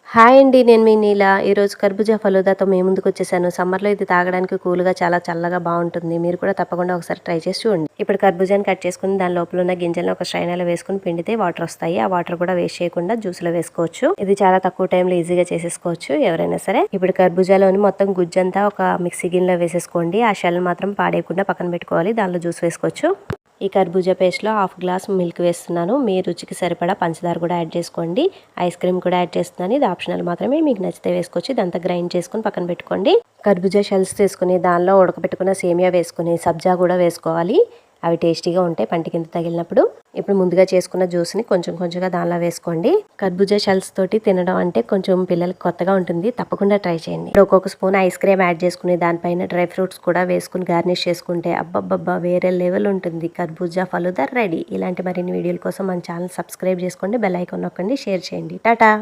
Hi అండి. నేను మీ నీల. ఈరోజు కర్బూజా ఫలూదాతో మీ ముందుకొచ్చేసాను. సమ్మర్‌లో ఇది తాగడానికి కూల్‌గా చాలా చల్లగా బావుంటుంది. మీరు కూడా తప్పకుండా ఒకసారి ట్రై చేసి చూడండి. ఇప్పుడు కర్బూజాని కట్ చేసుకొని దాని లోపల ఉన్న గింజలను ఒక స్ట్రైనర్‌లో వేసుకొని పిండితే వాటర్ వస్తాయి. ఆ వాటర్ కూడా వేస్ట్ చేయకుండా జ్యూస్‌లో వేసుకోవచ్చు. ఇది చాలా తక్కువ టైంలో ఈజీగా చేసేసుకోవచ్చు ఎవరైనా సరే. ఇప్పుడు కర్బూజాలోని మొత్తం గుజ్జంతా ఒక మిక్సీ గిన్నెలో వేసేసుకోండి. ఆ షెల్ మాత్రం పాడేయకుండా పక్కన పెట్టుకోవాలి. దానిలో జ్యూస్ వేసుకోవచ్చు. ఈ కర్బూజా పేస్ట్‌లో హాఫ్ గ్లాస్ మిల్క్ వేస్తున్నాను. మీ రుచికి సరిపడా పంచదార కూడా యాడ్ చేసుకోండి. ఐస్ క్రీమ్ కూడా యాడ్ చేస్తున్నాను. ఇది ఆప్షనల్ మాత్రమే. మీకు నచ్చితే వేసుకోవచ్చు. ఇదంతా గ్రైండ్ చేసుకొని పక్కన పెట్టుకోండి. కర్బూజా షెల్స్ తీసుకుని దానిలో ఉడకబెట్టుకున్న సేమియా వేసుకుని సబ్జా కూడా వేసుకోవాలి. అవి టేస్టీగా ఉంటాయి పంటి కింద తగిలినప్పుడు. ఇప్పుడు ముందుగా చేసుకున్న జ్యూస్ని కొంచెం కొంచెంగా దానిలో వేసుకోండి. కర్బూజా షెల్స్ తోటి తినడం అంటే కొంచెం పిల్లలకి కొత్తగా ఉంటుంది. తప్పకుండా ట్రై చేయండి. ఇప్పుడు ఒక్కొక్క స్పూన్ ఐస్ క్రీమ్ యాడ్ చేసుకుని దానిపైన డ్రై ఫ్రూట్స్ కూడా వేసుకుని గార్నిష్ చేసుకుంటే అబ్బబ్బబ్బా వేరే లెవెల్ ఉంటుంది. కర్బూజా ఫలూదా రెడీ. ఇలాంటి మరిన్ని వీడియోల కోసం మన ఛానల్ సబ్స్క్రైబ్ చేసుకోండి. బెల్ ఐకాన్ నొక్కండి. షేర్ చేయండి. టాటా.